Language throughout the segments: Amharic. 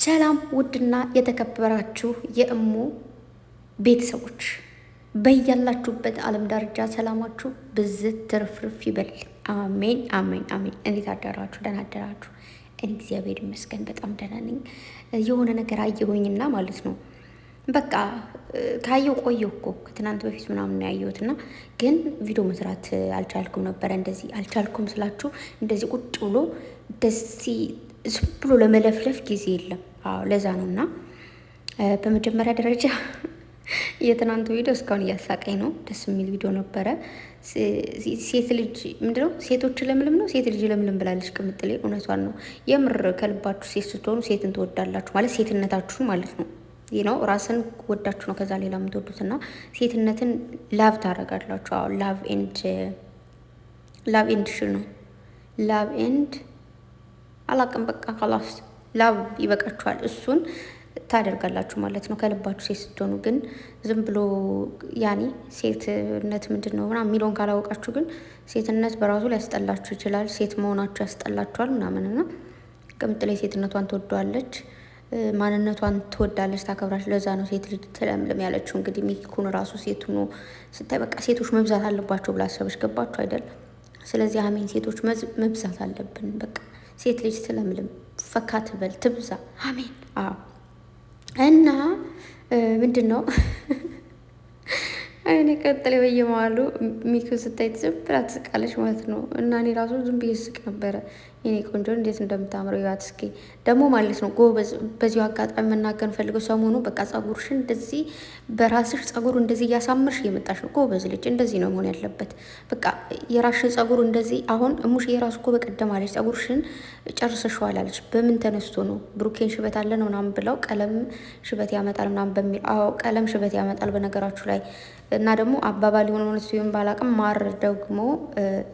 ሰላም ውድና የተከበራችሁ የእሙ ቤተሰቦች በያላችሁበት ዓለም ዳርቻ ሰላማችሁ ብዝት ትርፍርፍ ይበል። አሜን አሜን አሜን። እንዴት አደራችሁ? ደህና አደራችሁ? እኔ እግዚአብሔር ይመስገን በጣም ደህና ነኝ። የሆነ ነገር አየሁኝና ማለት ነው በቃ ካየው ቆየሁ እኮ ከትናንት በፊት ምናምን ነው ያየሁትና ግን ቪዲዮ መስራት አልቻልኩም ነበረ። እንደዚህ አልቻልኩም ስላችሁ እንደዚህ ቁጭ ብሎ እንደዚህ ዝም ብሎ ለመለፍለፍ ጊዜ የለም። አዎ ለዛ ነው። እና በመጀመሪያ ደረጃ የትናንቱ ቪዲዮ እስካሁን እያሳቀኝ ነው። ደስ የሚል ቪዲዮ ነበረ። ሴት ልጅ ምንድነው ሴቶች ለምልም ነው ሴት ልጅ ለምልም ብላለች ቅምጥሌ። እውነቷን ነው። የምር ከልባችሁ ሴት ስትሆኑ ሴትን ትወዳላችሁ ማለት ሴትነታችሁን ማለት ነው። ይህ ነው ራስን ወዳችሁ ነው ከዛ ሌላ የምትወዱት እና ሴትነትን ላቭ ታደርጋላችሁ። አዎ ላቭ ኤንድ ሽ ነው ላቭ ኤንድ አላቅም በቃ ካላስ ላቭ ይበቃችኋል። እሱን ታደርጋላችሁ ማለት ነው ከልባችሁ ሴት ስትሆኑ። ግን ዝም ብሎ ያኔ ሴትነት ምንድን ነው ምናምን የሚለውን ካላወቃችሁ ግን ሴትነት በራሱ ሊያስጠላችሁ ይችላል። ሴት መሆናችሁ ያስጠላችኋል ምናምን እና ቅምጥሌ ሴትነቷን ትወደዋለች፣ ማንነቷን ትወዳለች፣ ታከብራለች። ለዛ ነው ሴት ልጅ ትለምልም ያለችው። እንግዲህ ሚኩን ራሱ ሴት ሆኖ ስታይ በቃ ሴቶች መብዛት አለባቸው ብላ አሰበች። ገባችሁ አይደል? ስለዚህ አሜን ሴቶች መብዛት አለብን። በቃ ሴት ልጅ ትለምልም፣ ፈካ ትበል፣ ትብዛ። አሜን። አዎ እና ምንድን ነው እኔ ቀጥሌ በየመዋሉ ሚኩ ስታይ ዝም ብላ ትስቃለች ማለት ነው። እና እኔ ራሱ ዝም ብዬ ስቅ ነበረ። የኔ ቆንጆ እንዴት እንደምታምረው ይዋት እስኪ ደግሞ ማለት ነው ጎበዝ። በዚሁ አጋጣሚ መናገር ፈልገው ሰሞኑ በቃ ጸጉርሽን እንደዚህ በራስሽ ጸጉር እንደዚህ እያሳምርሽ እየመጣሽ ነው። ጎበዝ ልጅ እንደዚህ ነው መሆን ያለበት። በቃ የራስሽን ጸጉር እንደዚህ አሁን እሙሽ የራሱ እኮ በቀደም አለች ጸጉርሽን ጨርሰሽዋል አለች። በምን ተነስቶ ነው? ብሩኬን ሽበት አለ ነው ምናምን ብለው ቀለም ሽበት ያመጣል ምናምን በሚል አዎ ቀለም ሽበት ያመጣል በነገራችሁ ላይ እና ደግሞ አባባል የሆነ ሆነ ሲሆን ባላቅም ማር ደግሞ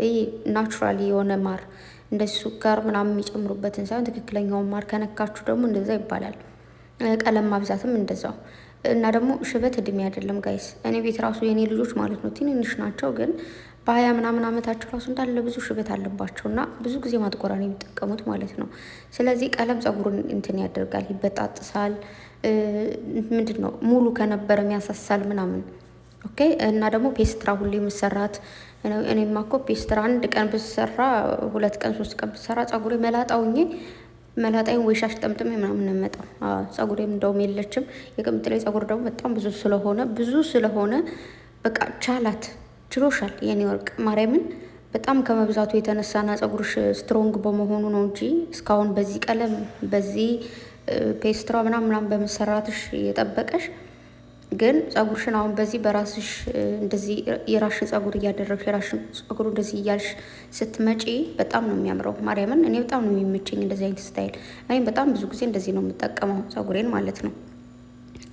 ይህ ናቹራሊ የሆነ ማር እንደዚህ ሱካር ምናምን የሚጨምሩበትን ሳይሆን ትክክለኛውን ማር ከነካችሁ ደግሞ እንደዛ ይባላል። ቀለም ማብዛትም እንደዛው። እና ደግሞ ሽበት እድሜ አይደለም ጋይስ። እኔ ቤት ራሱ የኔ ልጆች ማለት ነው ትንንሽ ናቸው፣ ግን በ20 ምናምን ዓመታቸው ራሱ እንዳለ ብዙ ሽበት አለባቸው እና ብዙ ጊዜ ማጥቆሪያ ነው የሚጠቀሙት ማለት ነው። ስለዚህ ቀለም ጸጉሩን እንትን ያደርጋል፣ ይበጣጥሳል። ምንድን ነው ሙሉ ከነበረ ያሳሳል ምናምን። ኦኬ። እና ደግሞ ፔስትራ ሁሌ መሰራት። እኔማ እኮ ፔስትራ አንድ ቀን ብሰራ 2 ቀን 3 ቀን ብሰራ ጸጉሬ መላጣይን ወይ ሻሽ ጠምጥሜ ምናምን ነው የምመጣው። ጸጉሬም እንደውም የለችም። የቅምጥሌ ጸጉር ደግሞ በጣም ብዙ ስለሆነ በቃ ችሎሻል የኔ ወርቅ ማርያምን። በጣም ከመብዛቱ የተነሳና ጸጉርሽ ስትሮንግ በመሆኑ ነው እንጂ እስካሁን በዚህ ቀለም በዚህ ፔስትራ ምናምን በመሰራትሽ የጠበቀሽ። ግን ጸጉርሽን አሁን በዚህ በራስሽ እንደዚህ የራሽ ጸጉር እያደረግሽ የራሽ ጸጉር እንደዚህ እያልሽ ስትመጪ በጣም ነው የሚያምረው። ማርያምን እኔ በጣም ነው የሚመቸኝ እንደዚህ አይነት ስታይል። እኔም በጣም ብዙ ጊዜ እንደዚህ ነው የምጠቀመው ጸጉሬን ማለት ነው።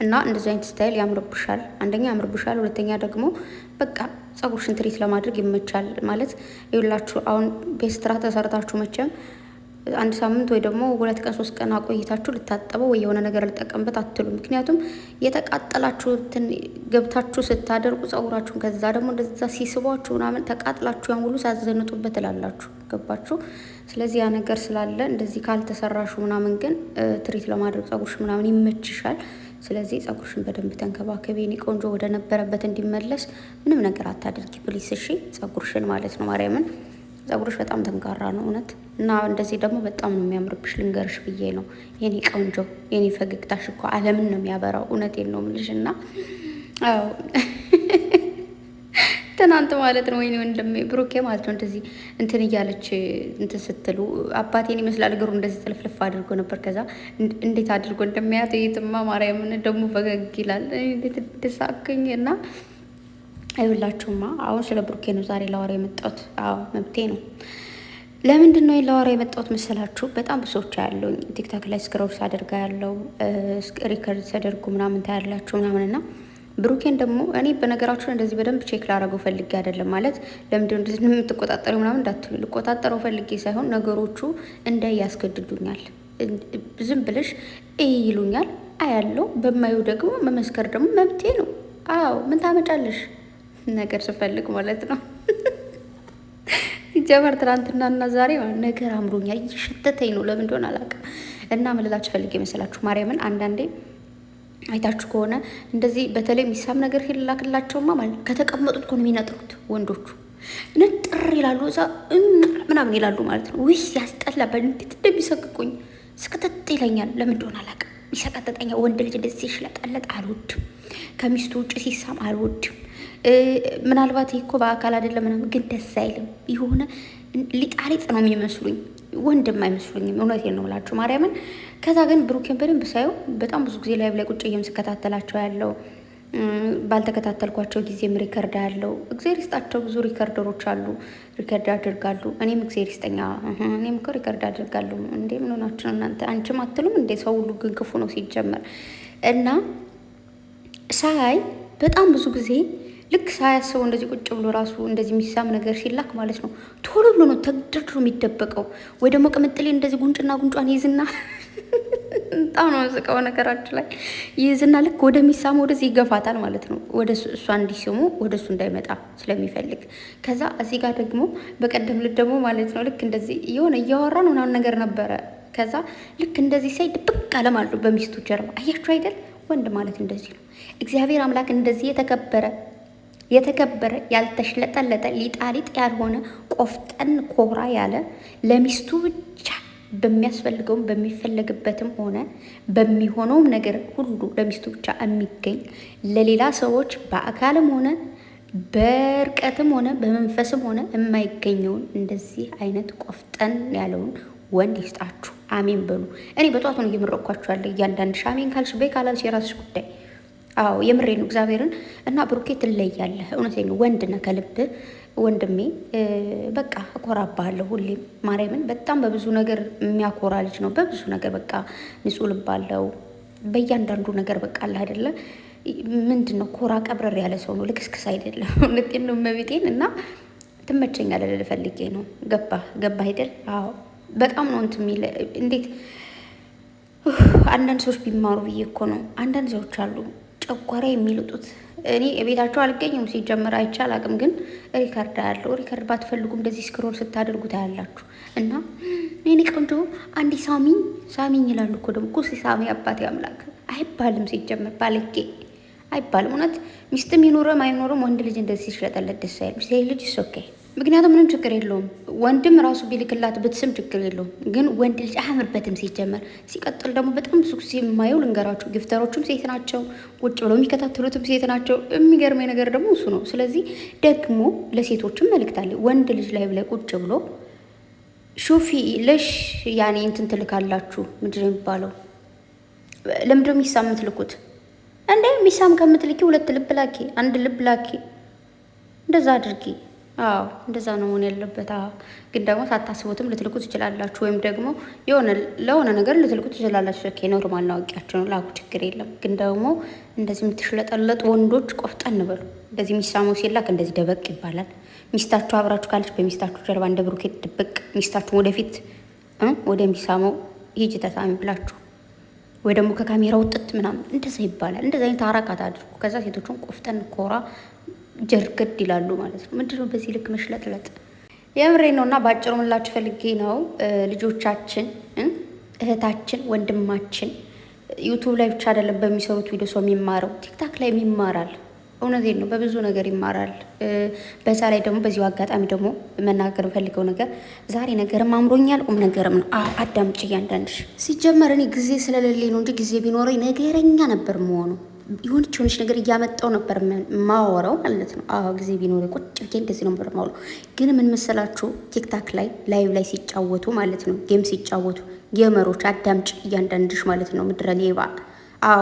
እና እንደዚህ አይነት ስታይል ያምርብሻል። አንደኛ ያምርብሻል፣ ሁለተኛ ደግሞ በቃ ጸጉርሽን ትሪት ለማድረግ ይመቻል ማለት ይኸውላችሁ። አሁን ፔስትራ ተሰርታችሁ መቼም 1 ሳምንት ወይ ደግሞ 2 ቀን 3 ቀን አቆይታችሁ ልታጠበው ወይ የሆነ ነገር ልጠቀምበት አትሉ። ምክንያቱም የተቃጠላችሁትን ገብታችሁ ስታደርጉ ጸጉራችሁን ከዛ ደግሞ እንደዛ ሲስቧችሁ ምናምን ተቃጥላችሁ ያን ሁሉ ሳዘንጡበት ትላላችሁ። ገባችሁ? ስለዚህ ያ ነገር ስላለ እንደዚህ ካልተሰራሹ ምናምን ግን ትሪት ለማድረግ ጸጉርሽ ምናምን ይመችሻል። ስለዚህ ጸጉርሽን በደንብ ተንከባከቢ የኔ ቆንጆ። ወደ ነበረበት እንዲመለስ ምንም ነገር አታድርጊ ፕሊስ። እሺ ጸጉርሽን ማለት ነው ማርያምን። ጸጉርሽ በጣም ጠንካራ ነው እውነት። እና እንደዚህ ደግሞ በጣም ነው የሚያምርብሽ ልንገርሽ ብዬ ነው የኔ ቆንጆ። የኔ ፈገግታሽ እኮ ዓለምን ነው የሚያበራው። እውነቴን ነው የምልሽ። እና አዎ ትናንት ማለት ነው ወይኔ ወንድሜ ብሩኬ ማለት ነው እንደዚህ እንትን እያለች እንትን ስትሉ አባቴን ይመስላል እግሩ እንደዚህ ጥልፍልፍ አድርጎ ነበር። ከዛ እንዴት አድርጎ እንደሚያት የትማ ማርያምን ደግሞ ፈገግ ይላል። እንዴት ደሳከኝ። እና አይውላችሁማ አሁን ስለ ብሩኬ ነው ዛሬ ላወራ የመጣሁት። አዎ መብቴ ነው። ለምንድን ነው ላወራ የመጣሁት መሰላችሁ? በጣም ብሶች ያለውኝ ቲክታክ ላይ ስክሮል ሳደርጋ ያለው ሪከርድ ተደርጉ ምናምን ታያላችሁ ምናምን። እና ብሩኬን ደግሞ እኔ በነገራችሁ እንደዚህ በደንብ ቼክ ላደረገው ፈልጌ አይደለም ማለት ለምንድን እንደዚህ የምትቆጣጠሩ ምናምን እንዳትሉ። ልቆጣጠረው ፈልጌ ሳይሆን ነገሮቹ እንዳይ ያስገድዱኛል። ዝም ብለሽ ይሉኛል አያለው። በማየው ደግሞ መመስከር ደግሞ መብቴ ነው። አዎ ምን ታመጫለሽ ነገር ስፈልግ ማለት ነው። ሲጀመር ትናንትናና ዛሬ ነገር አምሮኛል፣ እየሸተተኝ ነው። ለምን እንደሆነ አላውቅም። እና ምልላችሁ ፈልጌ መሰላችሁ ማርያምን አንዳንዴ አይታችሁ ከሆነ እንደዚህ በተለይ የሚሳም ነገር ሲላክላቸውማ ማለት ከተቀመጡት ከሆነ የሚነጥሩት ወንዶቹ ንጥር ይላሉ፣ እዛ ምናምን ይላሉ ማለት ነው። ውይ ያስጠላ። እንዴት እንደሚሰቅቁኝ ስቅጥጥ ይለኛል። ለምን እንደሆነ አላውቅም። ይሰቀጥጠኛል። ወንድ ልጅ እንደዚህ ሲሽለጠለጥ አልወድም። ከሚስቱ ውጭ ሲሳም አልወድም። ምናልባት ይህ እኮ በአካል አይደለም ምናምን፣ ግን ደስ አይልም። የሆነ ሊጣሊጥ ነው የሚመስሉኝ፣ ወንድም አይመስሉኝም። እውነቴን ነው የምላችሁ ማርያምን። ከዛ ግን ብሩኬን በደንብ ሳየው በጣም ብዙ ጊዜ ላይቭ ላይ ቁጭ ስከታተላቸው ያለው ባልተከታተልኳቸው ጊዜም ሪከርድ ያለው እግዚአብሔር ይስጣቸው። ብዙ ሪከርደሮች አሉ፣ ሪከርድ ያደርጋሉ። እኔም እግዚአብሔር ይስጠኛ፣ እኔም እኮ ሪከርድ አደርጋለሁ። እንዴ ምን ሆናችሁ እናንተ? አንቺም አትሉም እንዴ? ሰው ሁሉ ግን ክፉ ነው ሲጀመር። እና ሳይ በጣም ብዙ ጊዜ ልክ ሳያስበው እንደዚህ ቁጭ ብሎ ራሱ እንደዚህ የሚሳም ነገር ሲላክ ማለት ነው ቶሎ ብሎ ነው ተደርድሮ የሚደበቀው። ወይ ደግሞ ቅምጥሌ እንደዚህ ጉንጭና ጉንጯን ይዝና በጣም ነው መስቀው ነገራችን ላይ ይዝና ልክ ወደሚሳሙ ወደዚህ ይገፋታል ማለት ነው። ወደ እሷ እንዲስሙ ወደ እሱ እንዳይመጣ ስለሚፈልግ። ከዛ እዚህ ጋር ደግሞ በቀደም ልት ደግሞ ማለት ነው ልክ እንደዚህ የሆነ እያወራ ነው ምናምን ነገር ነበረ። ከዛ ልክ እንደዚህ ሳይ ድብቅ አለ ማለት ነው በሚስቱ ጀርባ። አያችሁ አይደል? ወንድ ማለት እንደዚህ ነው። እግዚአብሔር አምላክ እንደዚህ የተከበረ ያልተሽለጠለጠ ሊጣሊጥ ያልሆነ ቆፍጠን ኮራ ያለ ለሚስቱ ብቻ በሚያስፈልገውም በሚፈለግበትም ሆነ በሚሆነውም ነገር ሁሉ ለሚስቱ ብቻ የሚገኝ ለሌላ ሰዎች በአካልም ሆነ በርቀትም ሆነ በመንፈስም ሆነ የማይገኘውን እንደዚህ አይነት ቆፍጠን ያለውን ወንድ ይስጣችሁ። አሜን በሉ። እኔ በጧት ነው እየመረቅኳችሁ ያለ። እያንዳንድሽ አሜን ካልሽ በይ ካላልሽ የራስሽ ጉዳይ። አዎ የምሬ ነው እግዚአብሔርን። እና ብሩኬ ትለያለህ። እውነቴን ነው። ወንድ ነህ ከልብ ወንድሜ። በቃ እኮራባለሁ ሁሌም ማርያምን። በጣም በብዙ ነገር የሚያኮራ ልጅ ነው። በብዙ ነገር በቃ ንጹህ ልብ አለው በእያንዳንዱ ነገር። በቃ አለ አይደለ ምንድን ነው ኮራ ቀብረር ያለ ሰው ነው። ልክስክስ አይደለም። እውነቴን ነው መቤቴን። እና ትመቸኛለህ ልፈልጌ ነው። ገባ አይደል? አዎ በጣም ነው እንትን የሚል እንዴት አንዳንድ ሰዎች ቢማሩ ብዬ እኮ ነው። አንዳንድ ሰዎች አሉ ጨጓራ የሚልጡት። እኔ ቤታቸው አልገኝም ሲጀመር አይቻል አቅም ግን ሪከርድ ያለው ሪከርድ ባትፈልጉም እንደዚህ ስክሮል ስታደርጉ ታያላችሁ። እና እኔ ቆንጆ አንዲ ሳሚኝ ይላሉ እኮ ደግሞ ኩስ ሳሚ አባቴ አምላክ አይባልም ሲጀመር ባለጌ አይባልም። እውነት ሚስትም ይኖረም አይኖረም ወንድ ልጅ እንደዚህ ሲሽለጠለጥ ደስ አይልም። ሴት ልጅ ሶኬ ምክንያቱም ምንም ችግር የለውም። ወንድም ራሱ ቢልክላት ብትስም ችግር የለውም። ግን ወንድ ልጅ አያምርበትም ሲጀመር። ሲቀጥል ደግሞ በጣም ብዙ ጊዜ የማየው ልንገራችሁ፣ ጊፍተሮቹም ሴት ናቸው፣ ቁጭ ብለው የሚከታተሉትም ሴት ናቸው። የሚገርመኝ ነገር ደግሞ እሱ ነው። ስለዚህ ደግሞ ለሴቶችም መልእክት አለ። ወንድ ልጅ ላይ ብላይ ቁጭ ብሎ ሹፊ ለሽ ያኔ እንትን ትልካላችሁ። ምንድን ነው የሚባለው? ለምንድነው የሚሳም የምትልኩት እንዴ? የሚሳም ከምትልኪ 2 ልብ ላኪ፣ 1 ልብ ላኪ፣ እንደዛ አድርጊ። አዎ እንደዛ ነው መሆን ያለበት። ግን ደግሞ ሳታስቡትም ልትልኩ ትችላላችሁ፣ ወይም ደግሞ ለሆነ ነገር ልትልኩ ትችላላችሁ። ኦኬ ኖርማል ናውቂያችሁ ነው፣ ላኩ፣ ችግር የለም። ግን ደግሞ እንደዚህ የምትሽለጠለጡ ወንዶች ቆፍጠን በሉ። እንደዚህ የሚሳመው ሲላክ እንደዚህ ደበቅ ይባላል። ሚስታችሁ አብራችሁ ካለች በሚስታችሁ ጀርባ እንደ ብሩኬት ድብቅ፣ ሚስታችሁ ወደፊት ወደሚሳመው ሂጂ ተሳሚ ብላችሁ፣ ወይ ደግሞ ከካሜራ ውጥት ምናምን እንደዛ ይባላል። እንደዛ አይነት አራቃት አድርጉ። ከዛ ሴቶቹን ቆፍጠን ኮራ ጀርገድ ይላሉ ማለት ነው። ምንድነው በዚህ ልክ መሽለጥለጥ? የምሬ ነው። እና ባጭሩ ምላችሁ ፈልጌ ነው ልጆቻችን፣ እህታችን፣ ወንድማችን ዩቱብ ላይ ብቻ አይደለም በሚሰሩት ቪዲዮ ሰው የሚማረው፣ ቲክታክ ላይ ይማራል። እውነቴን ነው፣ በብዙ ነገር ይማራል። በዛ ላይ ደግሞ በዚሁ አጋጣሚ ደግሞ መናገር ፈልገው ነገር ዛሬ ነገርም አምሮኛል፣ ቁም ነገርም ነው። አዳምጭ እያንዳንድሽ። ሲጀመር እኔ ጊዜ ስለሌለኝ ነው እንጂ ጊዜ ቢኖረኝ ነገረኛ ነበር መሆኑ። የሆነች ነገር እያመጣው ነበር ማወራው ማለት ነው። ጊዜ ቢኖረኝ ቁጭ ብዬ እንደዚህ ነበር ማውራው። ግን ምን መሰላችሁ ቲክታክ ላይ ላይቭ ላይ ሲጫወቱ ማለት ነው፣ ጌም ሲጫወቱ ጌመሮች አዳምጭ እያንዳንድሽ ማለት ነው። ምድረ ሌባ።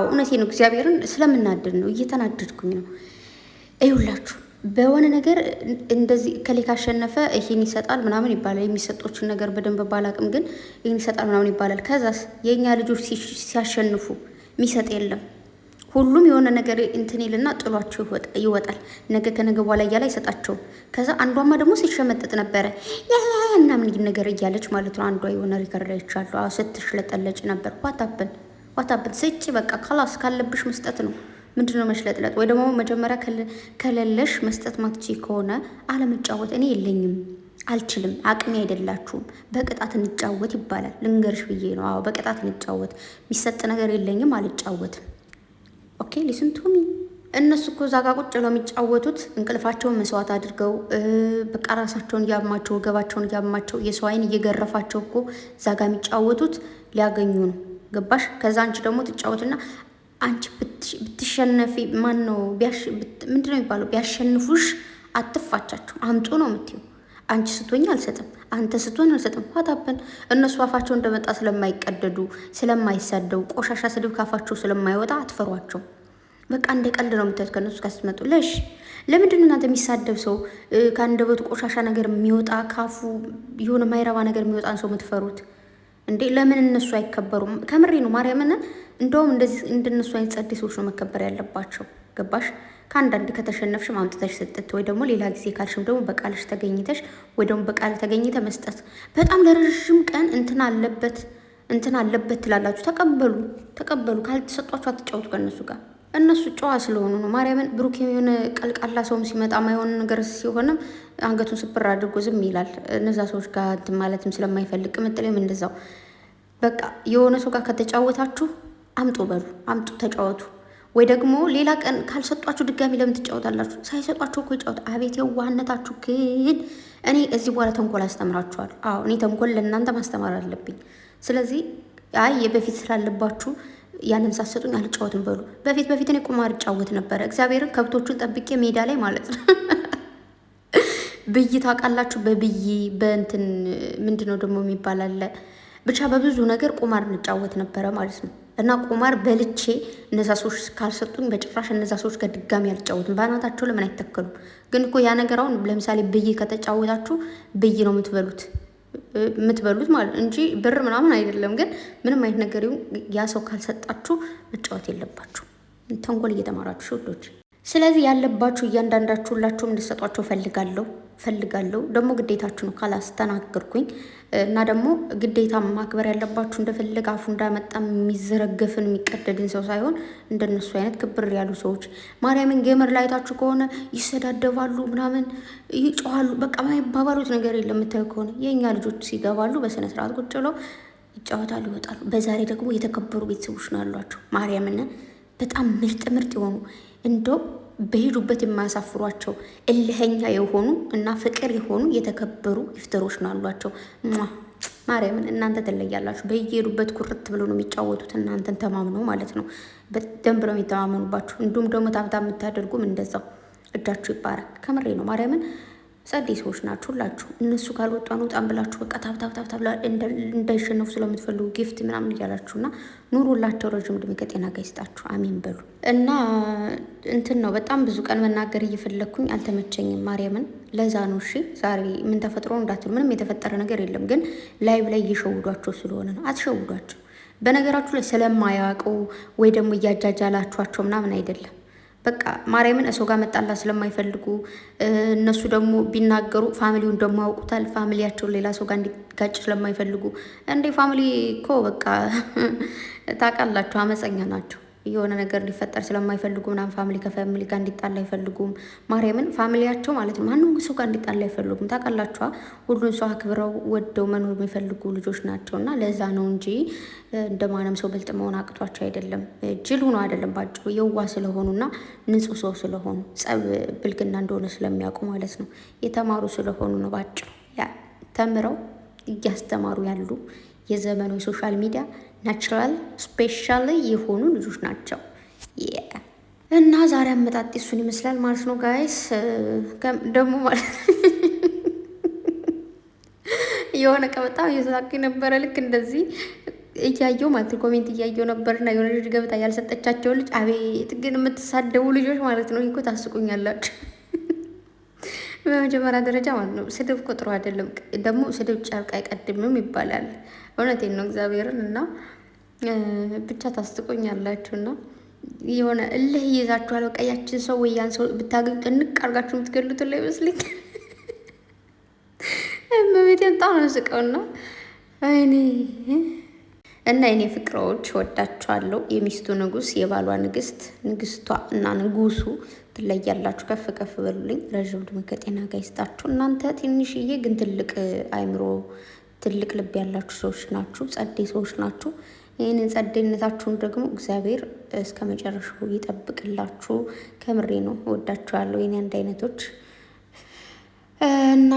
እውነቴ ነው። እግዚአብሔርን ስለምናደድ ነው፣ እየተናደድኩኝ ነው። ይኸውላችሁ በሆነ ነገር እንደዚህ ከሌ ካሸነፈ ይሄን ይሰጣል ምናምን ይባላል። የሚሰጦችን ነገር በደንብ ባላቅም ግን ይሄን ይሰጣል ምናምን ይባላል። ከዛስ የእኛ ልጆች ሲያሸንፉ የሚሰጥ የለም። ሁሉም የሆነ ነገር እንትን ይልና ጥሏቸው ይወጣል። ነገ ከነገ በኋላ እያለ አይሰጣቸውም። ከዛ አንዷማ ደግሞ ሲሸመጠጥ ነበረ እና ምን ነገር እያለች ማለት ነው። አንዷ የሆነ ሪከርድ አይቻለሁ ስትሽለጠለጭ ነበር። ዋታብን ስጭ በቃ ካላስ ካለብሽ መስጠት ነው። ምንድነው መሽለጥለጥ? ወይ ደግሞ መጀመሪያ ከሌለሽ መስጠት ማትቺ ከሆነ አለመጫወት። እኔ የለኝም አልችልም፣ አቅሜ አይደላችሁም፣ በቅጣት እንጫወት ይባላል። ልንገርሽ ብዬ ነው። አዎ በቅጣት እንጫወት፣ የሚሰጥ ነገር የለኝም፣ አልጫወትም። ኦኬ ሊስን ቱ ሚ። እነሱ እኮ እዛ ጋ ቁጭ ብለው የሚጫወቱት እንቅልፋቸውን መስዋዕት አድርገው በቃ ራሳቸውን እያማቸው ወገባቸውን እያማቸው የሰው አይን እየገረፋቸው እኮ እዛ ጋ የሚጫወቱት ሊያገኙ ነው። ገባሽ? ከዛ አንቺ ደግሞ ትጫወትና አንቺ ብትሸነፊ ማን ነው ምንድነው የሚባለው? ቢያሸንፉሽ አትፋቻቸው፣ አምጡ ነው የምትይው። አንቺ ስትሆኝ አልሰጥም፣ አንተ ስትሆኝ አልሰጥም። ዋታብን እነሱ አፋቸው እንደመጣ ስለማይቀደዱ ስለማይሳደው ቆሻሻ ስድብ ካፋቸው ስለማይወጣ አትፈሯቸው። በቃ እንደ ቀልድ ነው የምታዩት ከእነሱ ጋር ስትመጡ። ለምንድን ነው እናንተ የሚሳደብ ሰው ከአንደበቱ ቆሻሻ ነገር የሚወጣ ካፉ የሆነ ማይረባ ነገር የሚወጣን ሰው የምትፈሩት እንዴ? ለምን እነሱ አይከበሩም? ከምሬ ነው ማርያምን። እንደውም እንደዚህ እንደነሱ አይነት ጸዴ ሰዎች ነው መከበር ያለባቸው። ገባሽ? ከአንዳንድ ከተሸነፍሽም አምጥተሽ ስጥት፣ ወይ ደግሞ ሌላ ጊዜ ካልሽም ደግሞ በቃልሽ ተገኝተሽ ወይ ደግሞ በቃል ተገኝተ መስጠት። በጣም ለረዥም ቀን እንትን አለበት ትላላችሁ። ተቀበሉ። ካልተሰጧችሁ አትጫወቱ ከእነሱ ጋር። እነሱ ጨዋ ስለሆኑ ነው ማርያምን። ብሩክ የሆነ ቀልቃላ ሰውም ሲመጣ ማይሆን ነገር ሲሆንም አንገቱን ስብር አድርጎ ዝም ይላል። እነዛ ሰዎች ጋር እንትን ማለትም ስለማይፈልግ ቅምጥሌም እንደዛው። በቃ የሆነ ሰው ጋር ከተጫወታችሁ አምጡ ተጫወቱ። ወይ ደግሞ ሌላ ቀን ካልሰጧችሁ ድጋሚ ለምን ትጫወታላችሁ? ሳይሰጧችሁ እኮ ይጫወት። አቤት የዋህነታችሁ ግን። እኔ እዚህ በኋላ ተንኮል አስተምራችኋል። አዎ እኔ ተንኮል ለእናንተ ማስተማር አለብኝ። ስለዚህ የበፊት ስላለባችሁ ያንን ሳሰጡኝ አልጫወትም በሉ። በፊት እኔ ቁማር እጫወት ነበረ። እግዚአብሔርን ከብቶቹን ጠብቄ ሜዳ ላይ ማለት ነው። ብይ ታውቃላችሁ? በብይ በእንትን ምንድነው ደግሞ የሚባል አለ። ብቻ በብዙ ነገር ቁማር እንጫወት ነበረ ማለት ነው። እና ቁማር በልቼ እነዛ ሰዎች ካልሰጡኝ በጭራሽ እነዛ ሰዎች ጋር ድጋሚ አልጫወትም። በአናታቸው ለምን አይተከሉም? ግን እኮ ያ ነገር አሁን ለምሳሌ ብይ ከተጫወታችሁ ብይ ነው የምትበሉት ማለት እንጂ ብር ምናምን አይደለም። ግን ምንም አይነት ነገር ያ ሰው ካልሰጣችሁ መጫወት የለባችሁ። ተንኮል እየተማራችሁ ሽዶች። ስለዚህ ያለባችሁ እያንዳንዳችሁ ሁላችሁም እንድሰጧቸው ፈልጋለሁ። ደግሞ ግዴታችሁ ነው ካላስተናገርኩኝ። እና ደግሞ ግዴታ ማክበር ያለባችሁ እንደፈለገ አፉ እንዳመጣ የሚዘረገፍን የሚቀደድን ሰው ሳይሆን እንደነሱ አይነት ክብር ያሉ ሰዎች። ማርያምን ጌመር ላይ አይታችሁ ከሆነ ይሰዳደባሉ፣ ምናምን ይጮሃሉ። በቃ ማይባባሉት ነገር የለም። የምታዩ ከሆነ የእኛ ልጆች ሲገባሉ በስነ ስርዓት ቁጭ ብለው ይጫወታሉ፣ ይወጣሉ። በዛሬ ደግሞ የተከበሩ ቤተሰቦች ነው ያሏቸው። ማርያምን በጣም ምርጥ የሆኑ እንደው በሄዱበት የማያሳፍሯቸው እልኸኛ የሆኑ እና ፍቅር የሆኑ የተከበሩ ይፍተሮች ነው አሏቸው። ማርያምን እናንተ ትለያላችሁ። በየሄዱበት ኩርት ብሎ ነው የሚጫወቱት፣ እናንተን ተማምነው ማለት ነው። በደንብ ነው የሚተማመኑባችሁ። እንዲሁም ደግሞ ታብታብ የምታደርጉም እንደዛው እጃችሁ ይባረክ። ከምሬ ነው ማርያምን። ጸዴ ሰዎች ናችሁ ሁላችሁ። እነሱ ካልወጡ አንወጣም ብላችሁ በቃ ታብታብ እንዳይሸነፉ ስለምትፈልጉ ጊፍት ምናምን እያላችሁ እና ኑሮላቸው ረዥም ዕድሜ ከጤና ጋር ይስጣችሁ። አሜን በሉ። እና እንትን ነው በጣም ብዙ ቀን መናገር እየፈለግኩኝ አልተመቸኝም ማርያምን። ለዛ ነው እሺ። ዛሬ ምን ተፈጥሮ እንዳትሉ፣ ምንም የተፈጠረ ነገር የለም። ግን ላይቭ ላይ እየሸውዷቸው ስለሆነ ነው። አትሸውዷቸው። በነገራችሁ ላይ ስለማያውቁ ወይ ደግሞ እያጃጃላችኋቸው ምናምን አይደለም። በቃ ማርያምን እሰው ጋር መጣላ ስለማይፈልጉ እነሱ ደግሞ ቢናገሩ ፋሚሊውን ደግሞ ያውቁታል። ፋሚሊያቸውን ሌላ ሰው ጋር እንዲጋጭ ስለማይፈልጉ እንዴ ፋሚሊ እኮ በቃ ታውቃላችሁ፣ አመፀኛ ናቸው። የሆነ ነገር እንዲፈጠር ስለማይፈልጉ ምናምን ፋሚሊ ከፋሚሊ ጋር እንዲጣላ አይፈልጉም። ማርያምን ፋሚሊያቸው ማለት ነው ማንም ሰው ጋር እንዲጣላ አይፈልጉም። ታውቃላችኋ፣ ሁሉን ሰው አክብረው ወደው መኖር የሚፈልጉ ልጆች ናቸው። እና ለዛ ነው እንጂ እንደ ማንም ሰው ብልጥ መሆን አቅቷቸው አይደለም። ጅል ሆኖ አይደለም፣ ባጭሩ የዋ ስለሆኑና ንጹህ ሰው ስለሆኑ ጸብ ብልግና እንደሆነ ስለሚያውቁ ማለት ነው። የተማሩ ስለሆኑ ነው ባጭሩ። ያ ተምረው እያስተማሩ ያሉ የዘመኑ የሶሻል ሚዲያ ናቹራል ስፔሻል የሆኑ ልጆች ናቸው። እና ዛሬ አመጣጥ እሱን ይመስላል ማለት ነው ጋይስ። ደግሞ ማለት የሆነ ቀበጣ እየሳኩ ነበረ። ልክ እንደዚህ እያየው ማለት ኮሜንት እያየው ነበርና የሆነ ልጅ ገብታ ያልሰጠቻቸው ልጅ አቤት ግን የምትሳደቡ ልጆች ማለት ነው እኮ ታስቁኛላችሁ። በመጀመሪያ ደረጃ ማለት ነው ስድብ እኮ ጥሩ አይደለም። ደግሞ ስድብ ጨርቅ አይቀድምም ይባላል። እውነቴን ነው እግዚአብሔርን። እና ብቻ ታስቆኛላችሁ። እና የሆነ እልህ ይይዛችኋል። በቃ ያችን ሰው ወይ ያን ሰው ብታገኙ ጥንቅ አድርጋችሁ የምትገሉት ላይ ይመስልኝ። በቤቴን ጣም ነው ስቀውና እኔ እና የኔ ፍቅሮች ወዳችኋለሁ። የሚስቱ ንጉስ፣ የባሏ ንግስት፣ ንግስቷ እና ንጉሱ ትለያላችሁ። ከፍ ከፍ በሉልኝ። ረዥም ዕድሜ ከጤና ጋር ይስጣችሁ። እናንተ ትንሽዬ ግን ትልቅ አይምሮ፣ ትልቅ ልብ ያላችሁ ሰዎች ናችሁ። ጸዴ ሰዎች ናችሁ። ይህንን ጸዴነታችሁን ደግሞ እግዚአብሔር እስከ መጨረሻው ይጠብቅላችሁ። ከምሬ ነው። ወዳችኋለሁ የኔ አንድ አይነቶች እና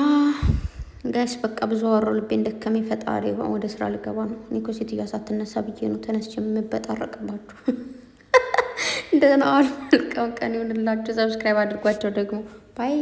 ጋይስ በቃ ብዙ አወራሁ። ልቤን ደከመኝ። ፈጣሪ ወደ ስራ ልገባ ነው። እኔ እኮ ሴትዮዋ ሳትነሳ ብዬ ነው ተነስቼ የምበጣረቅባችሁ። እንደና አሉ። መልካም ቀን ይሁንላችሁ። ሰብስክራይብ አድርጓቸው ደግሞ ባይ